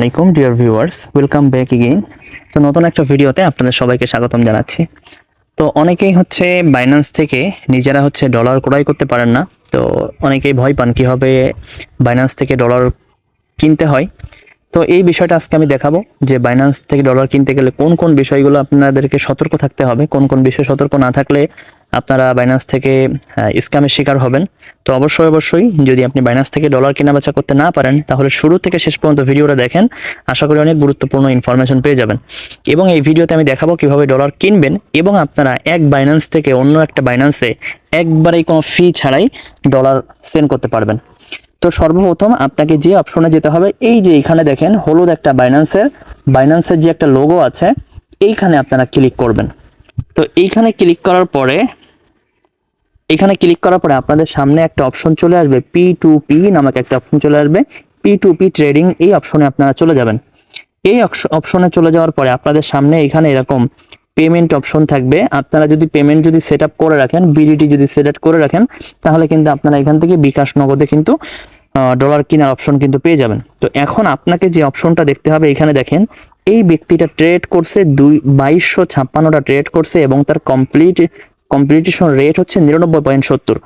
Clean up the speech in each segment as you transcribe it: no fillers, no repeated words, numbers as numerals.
আলাইকুম dear viewers, welcome back again. তো নতুন একটা ভিডিওতে আপনাদের সবাইকে স্বাগতম জানাচ্ছি। তো অনেকেই বাইন্যান্স থেকে নিজেরা ডলার ক্রয় করতে পারেন না। তো অনেকেই ভয় পান কিভাবে বাইন্যান্স থেকে ডলার কিনতে হয়। তো এই বিষয়টা আজকে আমি দেখাবো যে বাইন্যান্স থেকে ডলার কিনতে গেলে কোন কোন বিষয়গুলো আপনাদেরকে সতর্ক থাকতে হবে, কোন কোন বিষয়ে সতর্ক না থাকলে আপনারা বাইন্যান্স থেকে স্ক্যামের শিকার হবেন। তো অবশ্যই যদি আপনি বাইন্যান্স থেকে ডলার কেনা বেচা করতে না পারেন তাহলে শুরু থেকে শেষ পর্যন্ত ভিডিওটা দেখেন, আশা করি অনেক গুরুত্বপূর্ণ ইনফরমেশন পেয়ে যাবেন। এবং এই ভিডিওতে আমি দেখাবো কিভাবে ডলার কিনবেন এবং আপনারা এক বাইন্যান্স থেকে অন্য একটা বাইন্যান্সে একবারেই কোনো ফি ছাড়াই ডলার সেন্ড করতে পারবেন। তো সর্বপ্রথম আপনাকে যে অপশনে যেতে হবে, এই যে এখানে দেখেন হলুদ একটা বাইন্যান্সের যে একটা লোগো আছে, এইখানে আপনারা ক্লিক করবেন। তো এইখানে ক্লিক করার পরে আপনাদের সামনে একটা অপশন চলে আসবে, P2P নামক একটা অপশন চলে আসবে। P2P ট্রেডিং, এই অপশনে আপনারা চলে যাবেন। এই অপশনে চলে যাওয়ার পরে আপনাদের সামনে এখানে এরকম পেমেন্ট অপশন থাকবে। আপনারা যদি পেমেন্ট সেট আপ করে রাখেন, বিডিটি যদি সেট আপ করে রাখেন, তাহলে কিন্তু আপনারা এখান থেকে বিকাশ নগদে কিন্তু ডলার কেনার অপশন কিন্তু পেয়ে যাবেন। তো এখন আপনাকে যে অপশনটা দেখতে হবে, এখানে দেখেন এই ব্যক্তিটা ট্রেড করছে 2256টা ট্রেড করছে এবং তার কমপ্লিটেশন রেট হচ্ছে 99.70।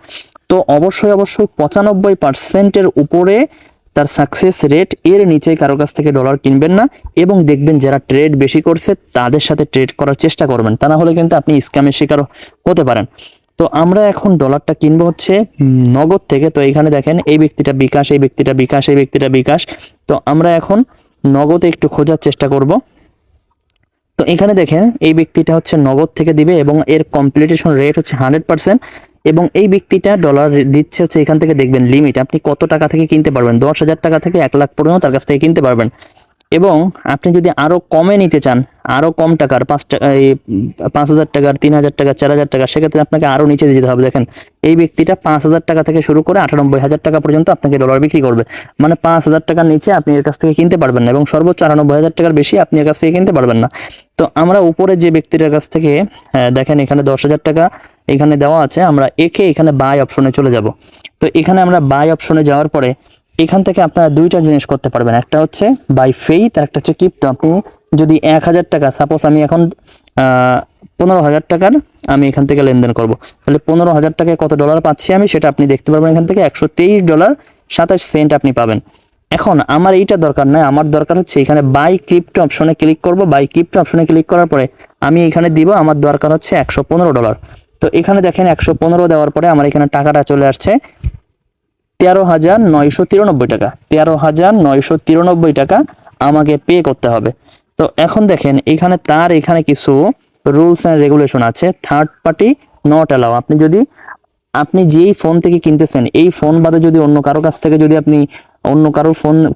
তো অবশ্যই 95%-এর উপরে তার সাকসেস রেট, এর নিচে কারো কাছ থেকে ডলার কিনবেন না। এবং দেখবেন যারা ট্রেড বেশি করছে তাদের সাথে ট্রেড করার চেষ্টা করবেন, তা না হলে কিন্তু আপনি স্ক্যামের শিকার হতে পারেন। তো আমরা এখন ডলারটা কিনবো নগদ থেকে। তো এখানে দেখেন এই ব্যক্তিটা বিকাশ, এই ব্যক্তিটা বিকাশ, এই ব্যক্তিটা বিকাশ। তো আমরা এখন নগদে একটু খোঁজার চেষ্টা করব। তো এখানে দেখেন এই ব্যক্তিটা নগদ থেকে দিবে এবং এর কমপ্লিটেশন রেট হচ্ছে 100%। এবং এই ব্যক্তিটা ডলার দিচ্ছে এখান থেকে দেখবেন লিমিট, আপনি কত টাকা থেকে কিনতে পারবেন, 10,000 টাকা থেকে 1 লাখ পর্যন্ত তার কাছ থেকে কিনতে পারবেন। এবং আপনি যদি আরো কমে নিতে চান, আরো কম টাকার 5,000 টাকার, 3,000 টাকা, 4,000 টাকা, সেক্ষেত্রে আপনাকে আরো নিচে যেতে হবে। দেখেন এই ব্যক্তিটা 5,000 টাকা থেকে শুরু করে 98,000 টাকা পর্যন্ত আপনাকে ডলার বিক্রি করবে। মানে 5,000 টাকার নিচে আপনি এর কাছ থেকে কিনতে পারবেন না এবং সর্বোচ্চ 98,000 টাকার বেশি আপনি এর কাছ থেকে কিনতে পারবেন না। তো আমরা উপরে যে ব্যক্তিটার কাছ থেকে দেখেন এখানে 10,000 টাকা এখানে দেওয়া আছে, আমরা এখানে বাই অপশনে চলে যাব। তো এখানে আমরা বাই অপশনে যাওয়ার পরে এখান থেকে আপনারা দুইটা জিনিস করতে পারবেন, একটা হচ্ছে বাই ফেইথ আর একটা হচ্ছে ক্রিপ্টো। আপনি যদি 1,000 টাকা, সাপোজ আমি এখন 15,000 টাকার আমি এখান থেকে লেনদেন করব, তাহলে 15,000 টাকায় কত ডলার পাচ্ছি আমি সেটা আপনি দেখতে পারবেন। এখান থেকে $123.27 আপনি পাবেন। এখন আমার এইটা দরকার নয়, আমার দরকার হচ্ছে এখানে বাই ক্রিপ্টো অপশনে ক্লিক করব। বাই ক্রিপ্টো অপশনে ক্লিক করার পরে আমি এখানে দিব, আমার দরকার হচ্ছে $115। তো এখানে দেখেন 115 দেওয়ার পরে আমার এখানে টাকাটা চলে আসছে 13,993 টাকা। 13,993 টাকা আমাকে পে করতে হবে। তো এখন দেখেন এখানে কিছু রুলস অ্যান্ড রেগুলেশন আছে। Third party not allow. আপনি যেই ফোন থেকে কিনতেছেন, এই ফোন বাদে যদি অন্য কারো কাছ থেকে অন্য কারো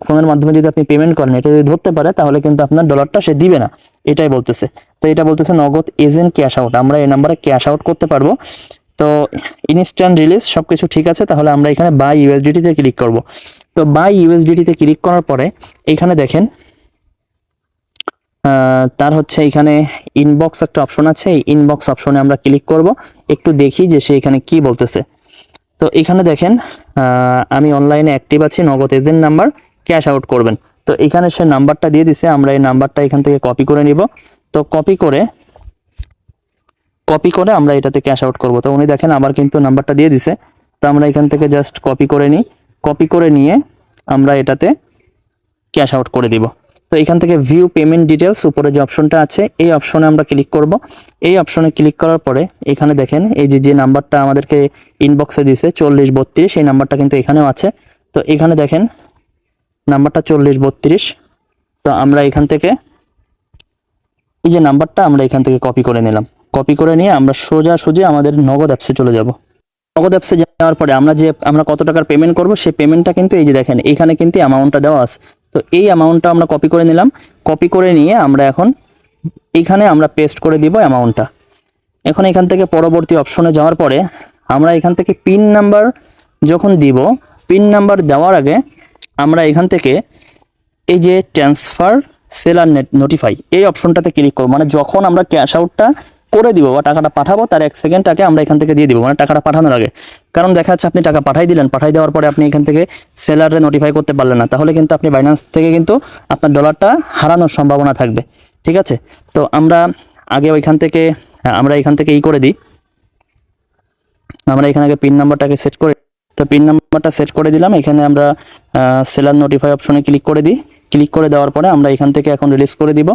ফোনের মাধ্যমে যদি আপনি পেমেন্ট করেন, এটা যদি ধরতে পারে তাহলে কিন্তু আপনার ডলারটা সে দিবে না, এটাই বলতেছে। তো এটা বলতেছে নগদ, এজেন্ট, ক্যাশ আউট। আমরা এই নাম্বারে ক্যাশ আউট করতে পারবো। তো ইনস্ট্যান্ট রিলিজ সবকিছু ঠিক আছে, তাহলে আমরা এখানে বাই ইউএসডিটি তে ক্লিক করব। তো বাই ইউএসডিটি তে ক্লিক করার পরে এখানে দেখেন তার এখানে ইনবক্স একটা অপশন আছে, এই ইনবক্স অপশনে আমরা ক্লিক করব, একটু দেখি যে সে এখানে কি বলতেছে। তো এখানে দেখেন আমি অনলাইনে অ্যাক্টিভ আছি, নগদ এজেন্ট নাম্বার, ক্যাশ আউট করবেন। তো এখানে সে নাম্বারটা দিয়ে দিছে, আমরা এই নাম্বারটা এখান থেকে কপি করে নিব। তো কপি করে আমরা এটাতে ক্যাশ আউট করব। তো উনি দেখেন আবার কিন্তু নাম্বারটা দিয়ে দিছে। তো আমরা এখান থেকে জাস্ট কপি করে নিই, কপি করে নিয়ে আমরা এটাতে ক্যাশ আউট করে দিব। তো এখান থেকে ভিউ পেমেন্ট ডিটেলস উপরে যে অপশনটা আছে, এই অপশনে আমরা ক্লিক করব। এই অপশনে ক্লিক করার পরে এখানে দেখেন এই যে নাম্বারটা আমাদেরকে ইনবক্সে দিয়েছে 4032, সেই নাম্বারটা কিন্তু এখানেও আছে। তো এখানে দেখেন নাম্বারটা 4032। তো আমরা এখান থেকে এই যে নাম্বারটা আমরা এখান থেকে কপি করে নিলাম। কপি করে নিয়ে আমরা সোজাসুজি আমাদের নগদ অ্যাপসে চলে যাব। নগদ অ্যাপসে যাওয়ার পরে আমরা কত টাকার পেমেন্ট করব, সেই পেমেন্টটা কিন্তু এই যে দেখেন এখানে কিন্তু অ্যামাউন্টটা দেওয়া আছে। তো এই অ্যামাউন্টটা আমরা কপি করে নিলাম। কপি করে নিয়ে আমরা এখন এখানে আমরা পেস্ট করে দিব অ্যামাউন্টটা। এখন এখান থেকে পরবর্তী অপশনে যাওয়ার পরে আমরা এখান থেকে পিন নাম্বার যখন দিব, পিন নাম্বার দেওয়ার আগে আমরা এখান থেকে এই যে ট্রান্সফার সেলার নোটিফাই, এই অপশনটাতে ক্লিক করব। মানে যখন আমরা ক্যাশ আউটটা করে দিব বা টাকাটা পাঠাবো তার 1 সেকেন্ড আগে আমরা এখান থেকে দিয়ে দিব, মানে টাকাটা পাঠানোর আগে। কারণ দেখা যাচ্ছে আপনি টাকা পাঠাই দিলেন, পাঠাই দেওয়ার পরে আপনি এখান থেকে সেলারে নোটিফাই করতে পারলেন না, তাহলে কিন্তু আপনি বাইন্যান্স থেকে কিন্তু আপনার ডলারটা হারানোর সম্ভাবনা থাকবে। ঠিক আছে, তো আমরা আগে ওইখান থেকে আমরা এখান থেকে করে দিই, আমরা এখানে আগে পিন নাম্বারটাকে সেট করে, তো পিন নাম্বারটা সেট করে দিলাম। এখানে আমরা সেলার নোটিফাই অপশনে ক্লিক করে দিই। ক্লিক করে দেওয়ার পরে আমরা এখান থেকে এখন রিলিজ করে দিব।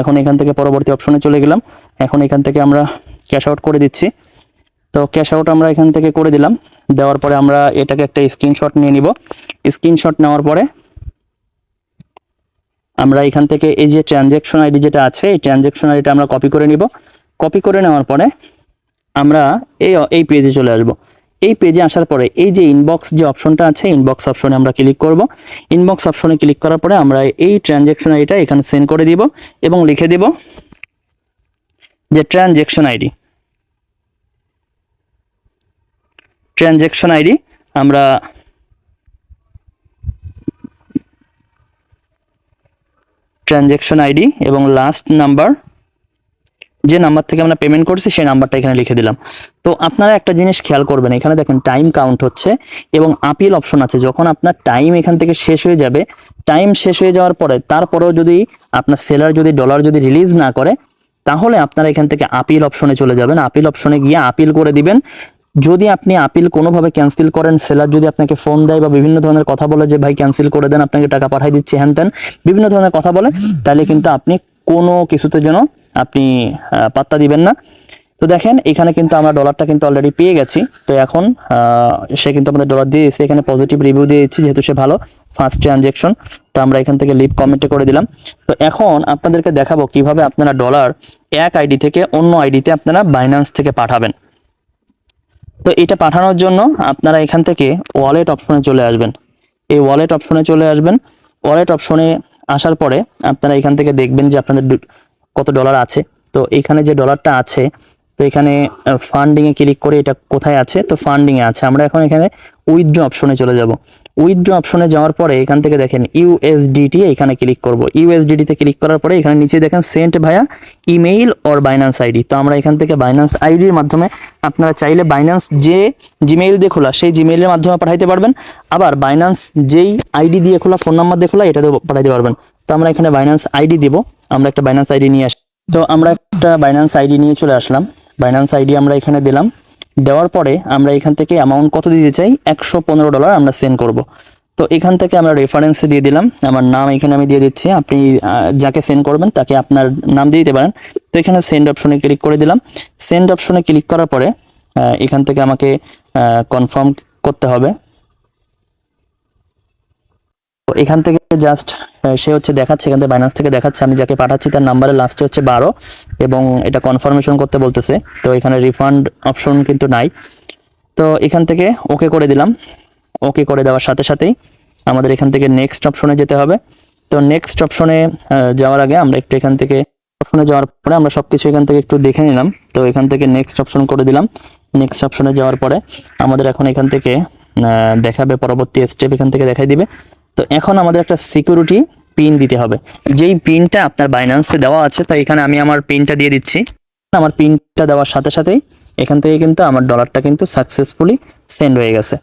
এখন এখান থেকে পরবর্তী অপশনে চলে গেলাম। এখন এখান থেকে আমরা ক্যাশ আউট করে দিচ্ছি। তো ক্যাশ আউট আমরা এখান থেকে করে দিলাম। দেওয়ার পরে আমরা এটাকে একটা স্ক্রিনশট নিয়ে নিব। স্ক্রিনশট নেওয়ার পরে আমরা এখান থেকে এই যে ট্রানজ্যাকশন আইডি যেটা আছে, এই ট্রানজ্যাকশন আইডিটা আমরা কপি করে নিব। কপি করে নেওয়ার পরে আমরা এই পেজে চলে আসব। এই পেজে আসার পরে এই যে ইনবক্স যে অপশনটা আছে, ইনবক্স অপশনে আমরা ক্লিক করব। ইনবক্স অপশনে ক্লিক করার পরে আমরা এই ট্রানজ্যাকশন আইডিটা এখানে সেন্ড করে দিব এবং লিখে দিব যে ট্রানজ্যাকশন আইডি আমরা ট্রানজ্যাকশন আইডি এবং লাস্ট নাম্বার, যে নাম্বার থেকে আমরা পেমেন্ট করছি সেই নাম্বারটা এখানে লিখে দিলাম। তো আপনারা একটা জিনিস খেয়াল করবেন, এখানে দেখেন টাইম কাউন্ট হচ্ছে এবং আপিল অপশন আছে। যখন আপনার টাইম এখান থেকে শেষ হয়ে যাবে, টাইম শেষ হয়ে যাওয়ার পরে তারপরেও যদি আপনার সেলার যদি ডলার যদি রিলিজ না করে, তাহলে আপনারা এখান থেকে আপিল অপশনে চলে যাবেন। আপিল অপশনে গিয়ে আপিল করে দিবেন। যদি আপনি আপিল কোনোভাবে ক্যান্সেল করেন, সেলার যদি আপনাকে ফোন দেয় বা বিভিন্ন ধরনের কথা বলে যে ভাই ক্যান্সেল করে দেন, আপনাকে টাকা পাঠিয়ে দিচ্ছি হ্যান ত্যান বিভিন্ন ধরনের কথা বলে, তাহলে কিন্তু আপনি কোনো কিছুতে যেন আপনি পাত্তা দিবেন না। তো দেখেন এখানে কিন্তু আমরা ডলারটা কিন্তু অলরেডি পেয়ে গেছি। তো এখন সে কিন্তু আমাদের ডলার দিয়ে দিয়েছে, এখানে পজিটিভ রিভিউ দিয়ে দিচ্ছি যেহেতু সে ভালো ফার্স্ট ট্রানজ্যাকশন। তো আমরা এখান থেকে লিভ কমেন্টে করে দিলাম। তো এখন আপনাদেরকে দেখাবো কিভাবে আপনারা ডলার এক আইডি থেকে অন্য আইডিতে আপনারা বাইন্যান্স থেকে পাঠাবেন। তো এটা পাঠানোর জন্য আপনারা এখান থেকে ওয়ালেট অপশনে চলে আসবেন। এই ওয়ালেট অপশনে চলে আসবেন। ওয়ালেট অপশনে আসার পরে আপনারা এখান থেকে দেখবেন যে আপনাদের কত ডলার আছে। তো এখানে যে ডলারটা আছে, তো এখানে ফান্ডিং এ ক্লিক করে এটা কোথায় আছে, তো ফান্ডিং এ আছে। আমরা এখন এখানে উইথড্র অপশনে চলে যাব। উইথড্র অপশনে যাওয়ার পরে এখান থেকে দেখেন ইউএসডিটি, এখানে ক্লিক করব। ইউএসডিটি তে ক্লিক করার পরে এখানে নিচে দেখেন sent via email or Binance ID. তো আমরা এখান থেকে বাইন্যান্স আইডির মাধ্যমে, আপনারা চাইলে বাইন্যান্স যে জিমেইল দিয়ে খোলা সেই জিমেইলের মাধ্যমে পাঠাইতে পারবেন, আবার বাইন্যান্স যেই আইডি দিয়ে খোলা, ফোন নাম্বার দিয়ে খোলা, এটাতেও পাঠাইতে পারবেন। তো আমরা এখানে বাইন্যান্স আইডি দিব। আমরা একটা বাইন্যান্স আইডি নিয়ে আসি। তো আমরা একটা বাইন্যান্স আইডি নিয়ে চলে আসলাম। বাইন্যান্স আইডি আমরা এখানে দিলাম। দেওয়ার পরে আমরা এখান থেকে অ্যামাউন্ট কত দিতে চাই, $115 আমরা সেন্ড করব। তো এখান থেকে আমরা রেফারেন্সে দিয়ে দিলাম, আমার নাম এখানে আমি দিয়ে দিচ্ছি। আপনি যাকে সেন্ড করবেন তাকে আপনার নাম দিয়ে দিতে পারেন। তো এখানে সেন্ড অপশনে ক্লিক করে দিলাম। সেন্ড অপশনে ক্লিক করার পরে এখান থেকে আমাকে কনফার্ম করতে হবে। তো এখান থেকে জাস্ট সে হচ্ছে দেখাচ্ছে, এখান থেকে বাইন্যান্স থেকে দেখাচ্ছে আমি যাকে পাঠাচ্ছি তার নাম্বারের লাস্টে হচ্ছে 12 এবং এটা কনফার্মেশন করতে বলতেছে। তো এখানে রিফান্ড অপশন কিন্তু নাই। তো এখান থেকে ওকে করে দিলাম। ওকে করে দেওয়ার সাথে সাথেই আমাদের এখান থেকে নেক্সট অপশনে যেতে হবে। তো নেক্সট অপশনে যাওয়ার আগে আমরা একটু এখান থেকে অপশনে যাওয়ার পরে আমরা সবকিছু এখান থেকে একটু দেখে নিলাম। তো এখান থেকে নেক্সট অপশন করে দিলাম। নেক্সট অপশনে যাওয়ার পরে আমাদের এখন এখান থেকে দেখাবে পরবর্তী স্টেপ, এখান থেকে দেখাই দিবে। তো এখন আমাদের একটা সিকিউরিটি পিন দিতে হবে, যেই পিনটা আপনার বাইন্যান্সে দেওয়া আছে। তো এখানে আমি আমার পিনটা দিয়ে দিচ্ছি। আমার পিনটা দেওয়ার সাথে সাথেই এখান থেকে কিন্তু আমার ডলারটা কিন্তু সাকসেসফুলি সেন্ড হয়ে গেছে।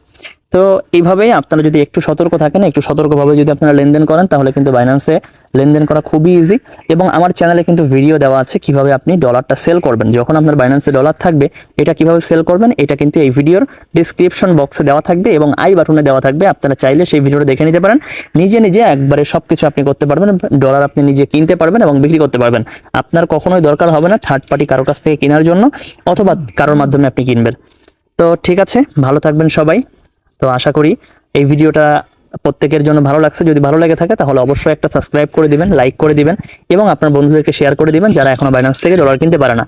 তো এইভাবেই আপনারা যদি একটু সতর্ক থাকেন, একটু সতর্কভাবে যদি আপনারা লেনদেন করেন, তাহলে কিন্তু বাইন্যান্সে লেনদেন করা খুবই ইজি। এবং আমার চ্যানেলে কিন্তু ভিডিও দেওয়া আছে কিভাবে আপনি ডলারটা সেল করবেন। যখন আপনার বাইন্যান্সে ডলার থাকবে, এটা কিভাবে সেল করবেন, এটা কিন্তু এই ভিডিওর ডিসক্রিপশন বক্সে দেওয়া থাকবে এবং আই বাটনে দেওয়া থাকবে। আপনারা চাইলে সেই ভিডিওটা দেখে নিতে পারেন। নিজে নিজে একবারে সবকিছু আপনি করতে পারবেন। ডলার আপনি নিজে কিনতে পারবেন এবং বিক্রি করতে পারবেন। আপনার কখনোই দরকার হবে না থার্ড পার্টি কারোর কাছ থেকে কেনার জন্য, অথবা কারোর মাধ্যমে আপনি কিনবেন। তো ঠিক আছে, ভালো থাকবেন সবাই। তো আশা করি এই ভিডিওটা প্রত্যেকের জন্য ভালো লাগছে। যদি ভালো লেগে থাকে তাহলে অবশ্যই একটা সাবস্ক্রাইব করে দিবেন, লাইক করে দিবেন এবং আপনার বন্ধুদেরকে শেয়ার করে দিবেন যারা এখনো বাইন্যান্স থেকে ডলার কিনতে পারে না।